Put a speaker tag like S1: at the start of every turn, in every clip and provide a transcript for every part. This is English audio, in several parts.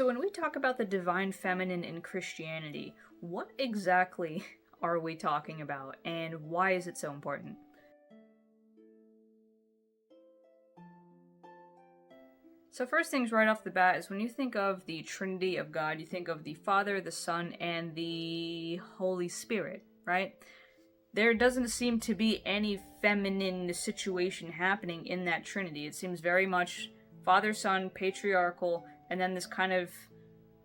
S1: So when we talk about the divine feminine in Christianity, what exactly are we talking about, and why is it so important? So first things right off the bat is when you think of the Trinity of God, you think of the Father, the Son, and the Holy Spirit, right? There doesn't seem to be any feminine situation happening in that Trinity. It seems very much Father, Son, patriarchal, and then this kind of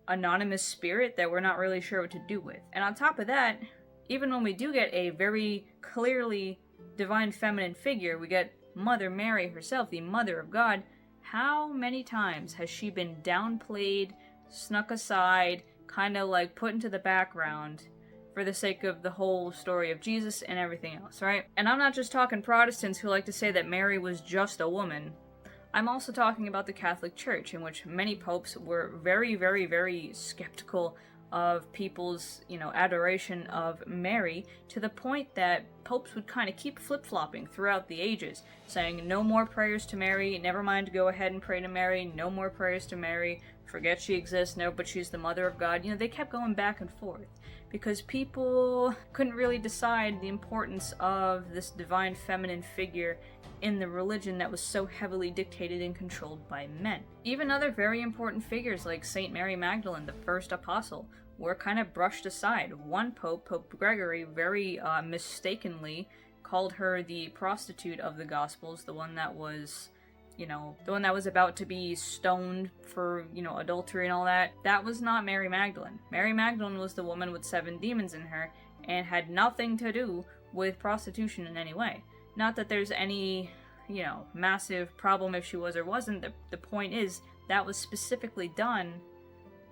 S1: anonymous spirit that we're not really sure what to do with. And on top of that, even when we do get a very clearly divine feminine figure, we get Mother Mary herself, the Mother of God. How many times has she been downplayed, snuck aside, kind of like put into the background for the sake of the whole story of Jesus and everything else, right? And I'm not just talking Protestants who like to say that Mary was just a woman. I'm also talking about the Catholic Church, in which many popes were very, very, very skeptical of people's, adoration of Mary, to the point that popes would kind of keep flip-flopping throughout the ages, saying no more prayers to Mary, never mind, go ahead and pray to Mary, no more prayers to Mary, forget she exists, no, but she's the Mother of God. They kept going back and forth, because people couldn't really decide the importance of this divine feminine figure in the religion that was so heavily dictated and controlled by men. Even other very important figures like Saint Mary Magdalene, the first apostle, were kind of brushed aside. One pope, Pope Gregory, very mistakenly called her the prostitute of the Gospels, the one that was about to be stoned for, adultery and all that. That was not Mary Magdalene. Mary Magdalene was the woman with 7 demons in her and had nothing to do with prostitution in any way. Not that there's any, massive problem if she was or wasn't. The point is, that was specifically done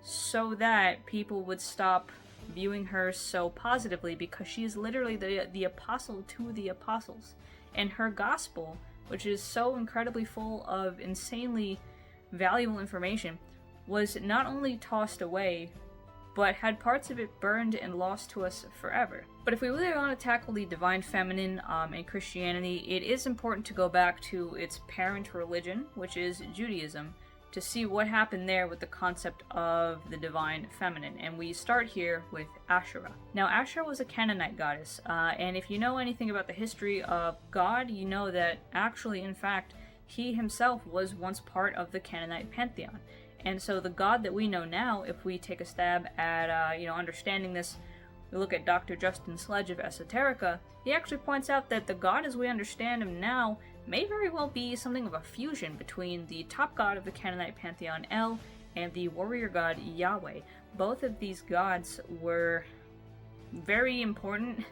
S1: so that people would stop viewing her so positively, because she is literally the apostle to the apostles. And her gospel, which is so incredibly full of insanely valuable information, was not only tossed away, but had parts of it burned and lost to us forever. But if we really want to tackle the divine feminine in Christianity, it is important to go back to its parent religion, which is Judaism, to see what happened there with the concept of the divine feminine. And we start here with Asherah. Now, Asherah was a Canaanite goddess, and if you know anything about the history of God, you know that actually, in fact, he himself was once part of the Canaanite pantheon. And so the God that we know now, if we take a stab at, understanding this, we look at Dr. Justin Sledge of Esoterica, he actually points out that the God as we understand him now may very well be something of a fusion between the top god of the Canaanite pantheon, El, and the warrior god, Yahweh. Both of these gods were very important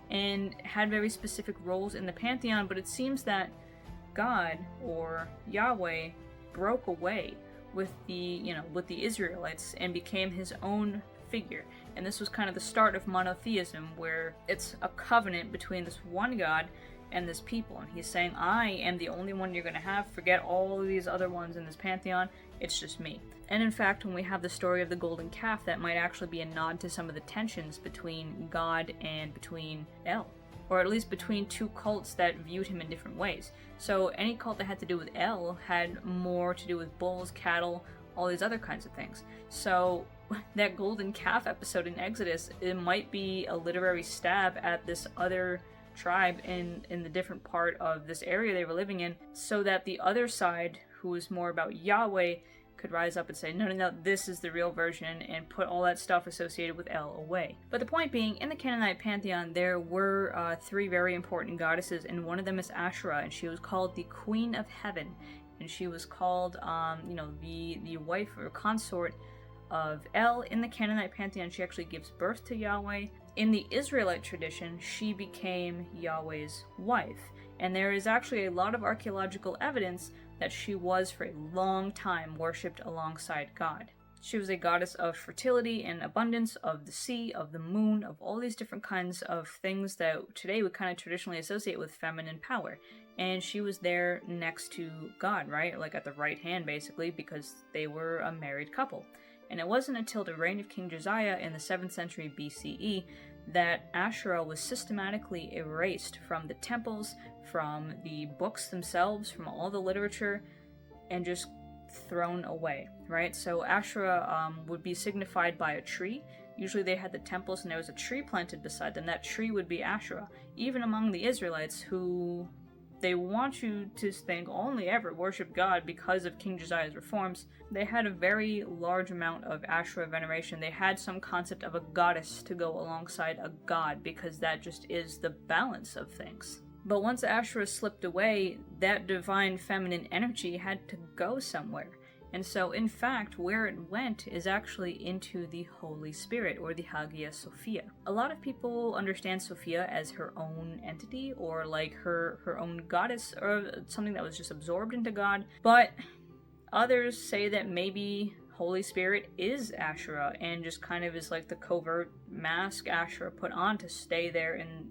S1: and had very specific roles in the pantheon, but it seems that God, or Yahweh, broke away with the Israelites and became his own figure. And this was kind of the start of monotheism, where it's a covenant between this one God and this people. And he's saying, I am the only one you're going to have. Forget all of these other ones in this pantheon. It's just me. And in fact, when we have the story of the golden calf, that might actually be a nod to some of the tensions between God and between El. Or at least between two cults that viewed him in different ways. So any cult that had to do with El had more to do with bulls, cattle, all these other kinds of things. So that golden calf episode in Exodus, it might be a literary stab at this other tribe in the different part of this area they were living in, so that the other side, who was more about Yahweh, could rise up and say, no, this is the real version, and put all that stuff associated with El away. But the point being, in the Canaanite pantheon, there were 3 very important goddesses, and one of them is Asherah, and she was called the Queen of Heaven, and she was called, the wife or consort of El. In the Canaanite pantheon, she actually gives birth to Yahweh. In the Israelite tradition, she became Yahweh's wife, and there is actually a lot of archaeological evidence that she was for a long time worshipped alongside God. She was a goddess of fertility and abundance, of the sea, of the moon, of all these different kinds of things that today we kind of traditionally associate with feminine power. And she was there next to God, right? Like at the right hand, basically, because they were a married couple. And it wasn't until the reign of King Josiah in the 7th century BCE that Asherah was systematically erased from the temples, from the books themselves, from all the literature, and just thrown away, right? So Asherah would be signified by a tree. Usually they had the temples and there was a tree planted beside them. That tree would be Asherah. Even among the Israelites, who they want you to think only ever worship God because of King Josiah's reforms, they had a very large amount of Asherah veneration. They had some concept of a goddess to go alongside a god, because that just is the balance of things. But once Asherah slipped away, that divine feminine energy had to go somewhere. And so, in fact, where it went is actually into the Holy Spirit, or the Hagia Sophia. A lot of people understand Sophia as her own entity, or like her own goddess, or something that was just absorbed into God. But others say that maybe Holy Spirit is Asherah, and just kind of is like the covert mask Asherah put on to stay there and,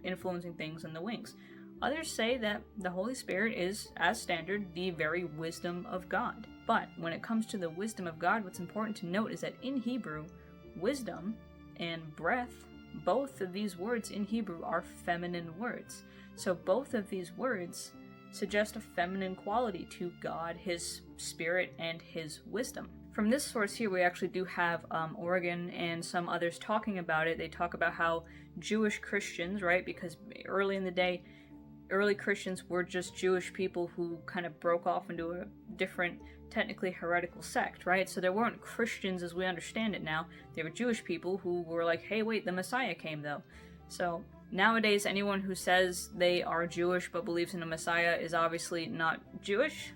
S1: influencing things in the wings. Others say that the Holy Spirit is, as standard, the very wisdom of God. But when it comes to the wisdom of God, what's important to note is that in Hebrew, wisdom and breath, both of these words in Hebrew are feminine words. So both of these words suggest a feminine quality to God, His Spirit, and His wisdom. From this source here, we actually do have Origen and some others talking about it. They talk about how Jewish Christians, right, because early in the day, early Christians were just Jewish people who kind of broke off into a different, technically heretical sect, right? So there weren't Christians as we understand it now. They were Jewish people who were like, hey, wait, the Messiah came though. So nowadays, anyone who says they are Jewish but believes in a Messiah is obviously not Jewish,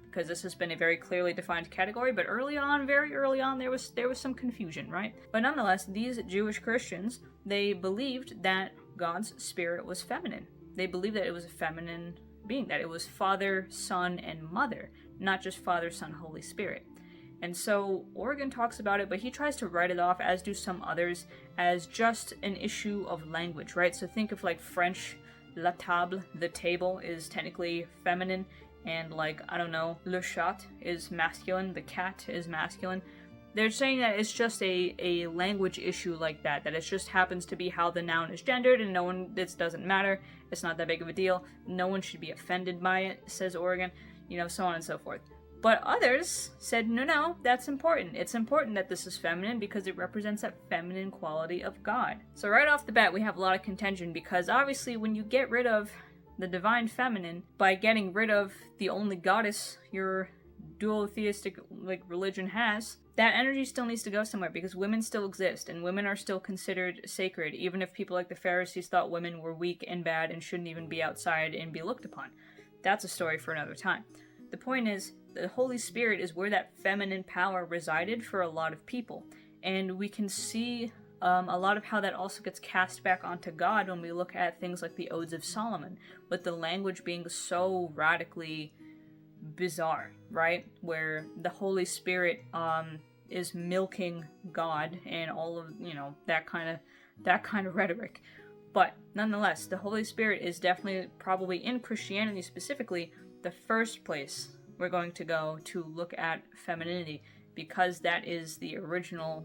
S1: because this has been a very clearly defined category. But early on, very early on, there was some confusion, right? But nonetheless, these Jewish Christians, they believed that God's Spirit was feminine. They believed that it was a feminine being, that it was Father, Son, and Mother, not just Father, Son, Holy Spirit. And so Origen talks about it, but he tries to write it off, as do some others, as just an issue of language, right? So think of like French, la table, the table, is technically feminine, and like, I don't know, le chat is masculine, the cat is masculine. They're saying that it's just a language issue like that it just happens to be how the noun is gendered, and this doesn't matter, it's not that big of a deal, no one should be offended by it, says Origen, so on and so forth. But others said, no, that's important. It's important that this is feminine because it represents that feminine quality of God. So right off the bat, we have a lot of contention, because obviously when you get rid of the divine feminine by getting rid of the only goddess your dual-theistic religion has, that energy still needs to go somewhere, because women still exist and women are still considered sacred, even if people like the Pharisees thought women were weak and bad and shouldn't even be outside and be looked upon. That's a story for another time. The point is, the Holy Spirit is where that feminine power resided for a lot of people, and we can see a lot of how that also gets cast back onto God when we look at things like the Odes of Solomon, with the language being so radically bizarre, right? Where the Holy Spirit is milking God and all of that kind of rhetoric. But nonetheless, the Holy Spirit is definitely, probably in Christianity specifically, the first place we're going to go to look at femininity, because that is the original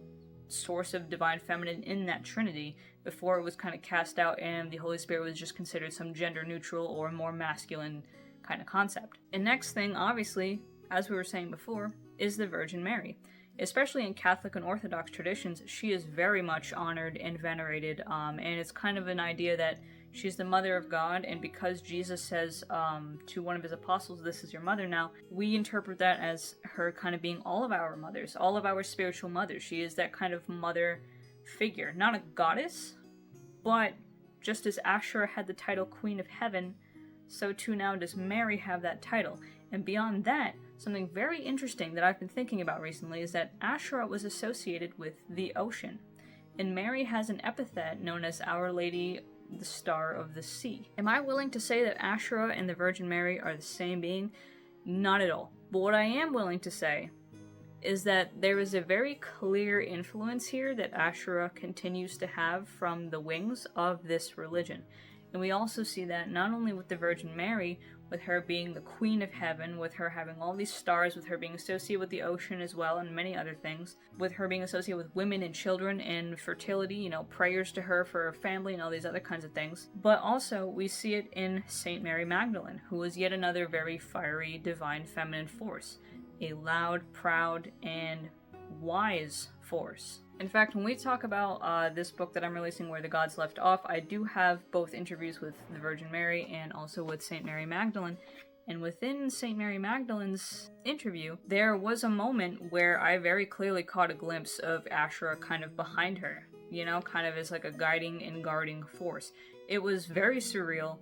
S1: source of divine feminine in that Trinity, before it was kind of cast out and the Holy Spirit was just considered some gender neutral or more masculine kind of concept. And next thing, obviously, as we were saying before, is the Virgin Mary. Especially in Catholic and Orthodox traditions, she is very much honored and venerated, and it's kind of an idea that she's the mother of God, and because Jesus says to one of his apostles, this is your mother now, we interpret that as her kind of being all of our mothers, all of our spiritual mothers. She is that kind of mother figure. Not a goddess, but just as Asherah had the title Queen of Heaven, so too now does Mary have that title. And beyond that, something very interesting that I've been thinking about recently is that Asherah was associated with the ocean, and Mary has an epithet known as Our Lady, the Star of the Sea. Am I willing to say that Asherah and the Virgin Mary are the same being? Not at all. But what I am willing to say is that there is a very clear influence here that Asherah continues to have from the wings of this religion. And we also see that not only with the Virgin Mary, with her being the Queen of Heaven, with her having all these stars, with her being associated with the ocean as well, and many other things, with her being associated with women and children and fertility, prayers to her for her family and all these other kinds of things. But also, we see it in Saint Mary Magdalene, who was yet another very fiery, divine, feminine force. a loud, proud, and wise force. In fact, when we talk about this book that I'm releasing, Where the Gods Left Off, I do have both interviews with the Virgin Mary and also with St. Mary Magdalene. And within St. Mary Magdalene's interview, there was a moment where I very clearly caught a glimpse of Asherah kind of behind her, you know, kind of as like a guiding and guarding force. It was very surreal,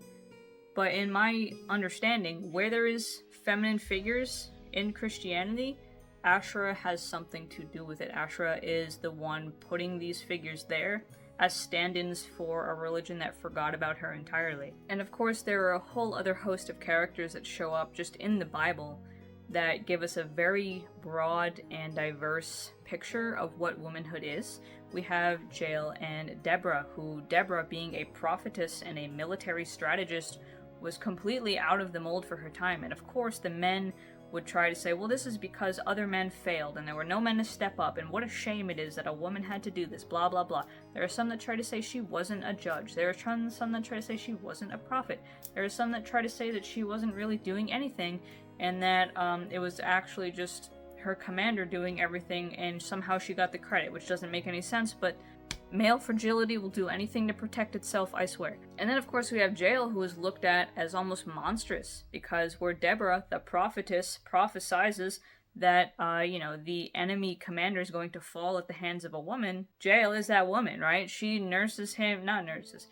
S1: but in my understanding, where there is feminine figures in Christianity, Asherah has something to do with it. Asherah is the one putting these figures there as stand-ins for a religion that forgot about her entirely. And of course, there are a whole other host of characters that show up just in the Bible that give us a very broad and diverse picture of what womanhood is. We have Jael and Deborah, who Deborah, being a prophetess and a military strategist, was completely out of the mold for her time. And of course, the men would try to say, well, this is because other men failed and there were no men to step up, and what a shame it is that a woman had to do this, blah, blah, blah. There are some that try to say she wasn't a judge. There are some that try to say she wasn't a prophet. There are some that try to say that she wasn't really doing anything, and that it was actually just her commander doing everything, and somehow she got the credit, which doesn't make any sense, but male fragility will do anything to protect itself, I swear. And then, of course, we have Jael, who is looked at as almost monstrous, because where Deborah, the prophetess, prophesizes that, the enemy commander is going to fall at the hands of a woman, Jael is that woman, right? She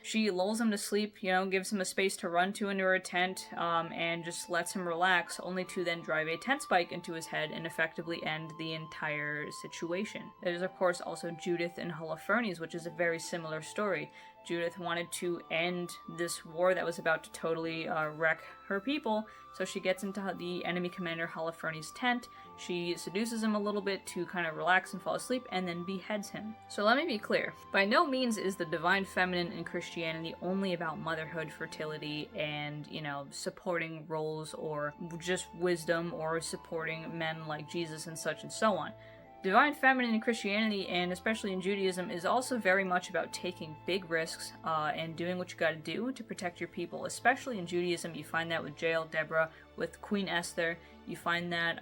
S1: she lulls him to sleep, gives him a space to run to into her tent, and just lets him relax, only to then drive a tent spike into his head and effectively end the entire situation. There's, of course, also Judith and Holofernes, which is a very similar story. Judith wanted to end this war that was about to totally wreck her people, so she gets into the enemy commander Holofernes' tent. She seduces him a little bit to kind of relax and fall asleep, and then beheads him. So let me be clear. By no means is the divine feminine in Christianity only about motherhood, fertility, and, supporting roles or just wisdom or supporting men like Jesus and such and so on. Divine feminine in Christianity, and especially in Judaism, is also very much about taking big risks and doing what you gotta do to protect your people. Especially in Judaism, you find that with Jael, Deborah, with Queen Esther, you find that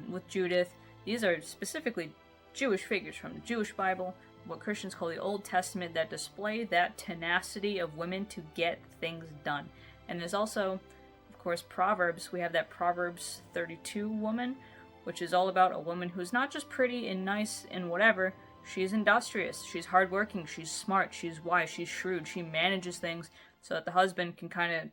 S1: with Judith. These are specifically Jewish figures from the Jewish Bible, what Christians call the Old Testament, that display that tenacity of women to get things done. And there's also, of course, Proverbs. We have that Proverbs 32 woman, which is all about a woman who's not just pretty and nice and whatever. She's industrious, she's hardworking, she's smart, she's wise, she's shrewd, she manages things so that the husband can kind of,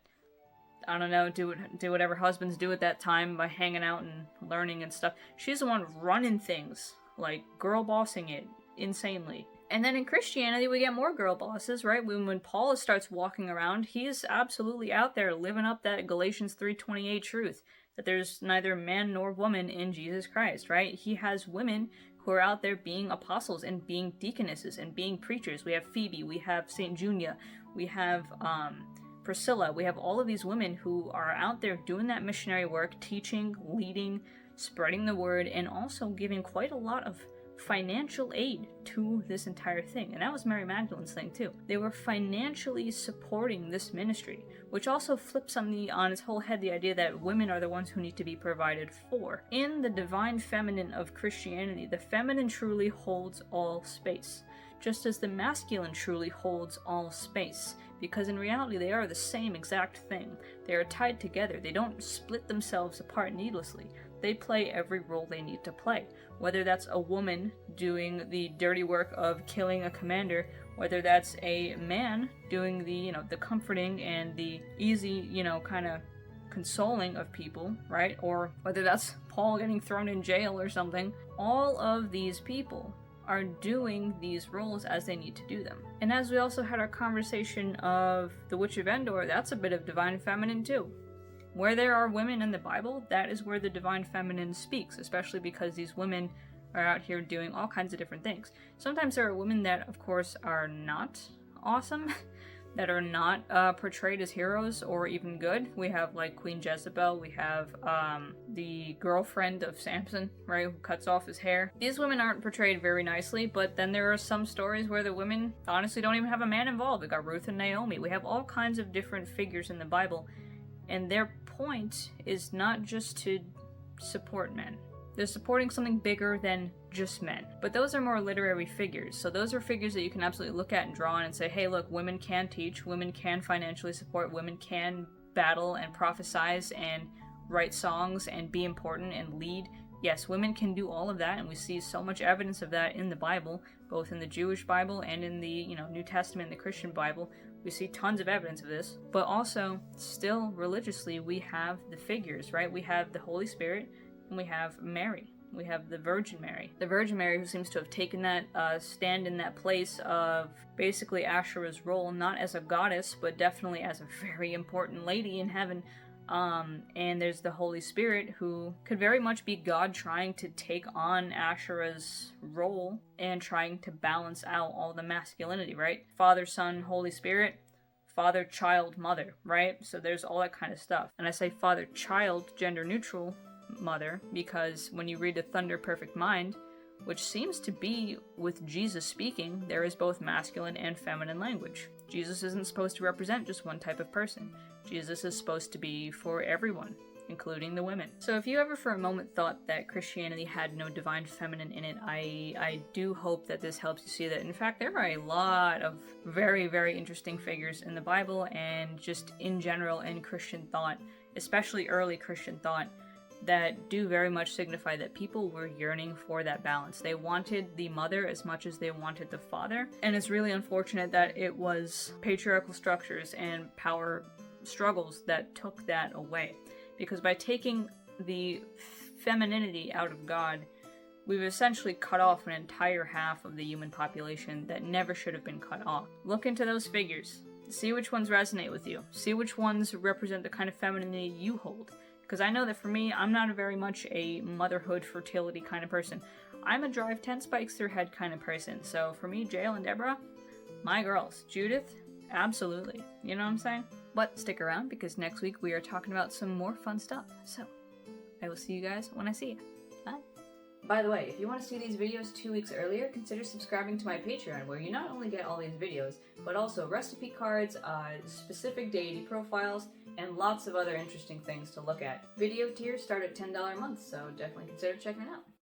S1: do whatever husbands do at that time by hanging out and learning and stuff. She's the one running things, like girl bossing it insanely. And then in Christianity, we get more girl bosses, right? When Paul starts walking around, he's absolutely out there living up that Galatians 3:28 truth, that there's neither man nor woman in Jesus Christ, right? He has women who are out there being apostles and being deaconesses and being preachers. We have Phoebe, we have St. Junia, we have Priscilla, we have all of these women who are out there doing that missionary work, teaching, leading, spreading the word, and also giving quite a lot of financial aid to this entire thing. And that was Mary Magdalene's thing too. They were financially supporting this ministry, which also flips on its whole head the idea that women are the ones who need to be provided for. In the divine feminine of Christianity, the feminine truly holds all space, just as the masculine truly holds all space, because in reality they are the same exact thing. They are tied together. They don't split themselves apart needlessly. They play every role they need to play. Whether that's a woman doing the dirty work of killing a commander, whether that's a man doing the comforting and the easy, kind of consoling of people, right? Or whether that's Paul getting thrown in jail or something. All of these people are doing these roles as they need to do them. And as we also had our conversation of the Witch of Endor, that's a bit of divine feminine too. Where there are women in the Bible, that is where the divine feminine speaks, especially because these women are out here doing all kinds of different things. Sometimes there are women that, of course, are not awesome, that are not portrayed as heroes or even good. We have, like, Queen Jezebel. We have the girlfriend of Samson, right, who cuts off his hair. These women aren't portrayed very nicely, but then there are some stories where the women honestly don't even have a man involved. We got Ruth and Naomi. We have all kinds of different figures in the Bible, and their point is not just to support men. They're supporting something bigger than just men. But those are more literary figures. So those are figures that you can absolutely look at and draw on and say, hey, look, women can teach, women can financially support, women can battle and prophesize and write songs and be important and lead. Yes, women can do all of that, and we see so much evidence of that in the Bible, both in the Jewish Bible and in the, New Testament, the Christian Bible. We see tons of evidence of this. But also, still religiously, we have the figures, right? We have the Holy Spirit, and we have Mary. We have the Virgin Mary. The Virgin Mary, who seems to have taken that stand in that place of basically Asherah's role, not as a goddess, but definitely as a very important lady in heaven. And there's the Holy Spirit, who could very much be God trying to take on Asherah's role and trying to balance out all the masculinity, right? Father, Son, Holy Spirit, father, child, mother, right? So there's all that kind of stuff. And I say father, child, gender neutral mother, because when you read the Thunder Perfect Mind, which seems to be with Jesus speaking, there is both masculine and feminine language. Jesus isn't supposed to represent just one type of person. Jesus is supposed to be for everyone, including the women. So if you ever for a moment thought that Christianity had no divine feminine in it, I do hope that this helps you see that, in fact, there are a lot of very, very interesting figures in the Bible and just in general in Christian thought, especially early Christian thought, that do very much signify that people were yearning for that balance. They wanted the mother as much as they wanted the father, and it's really unfortunate that it was patriarchal structures and power struggles that took that away. Because by taking the femininity out of God, we've essentially cut off an entire half of the human population that never should have been cut off. Look into those figures. See which ones resonate with you. See which ones represent the kind of femininity you hold. Because I know that for me, I'm not very much a motherhood, fertility kind of person. I'm a drive 10 spikes through head kind of person. So for me, Jael and Deborah, my girls. Judith, absolutely. You know what I'm saying? But stick around, because next week we are talking about some more fun stuff. So I will see you guys when I see you. Bye. By the way, if you want to see these videos 2 weeks earlier, consider subscribing to my Patreon, where you not only get all these videos, but also recipe cards, specific deity profiles, and lots of other interesting things to look at. Video tiers start at $10 a month, so definitely consider checking it out.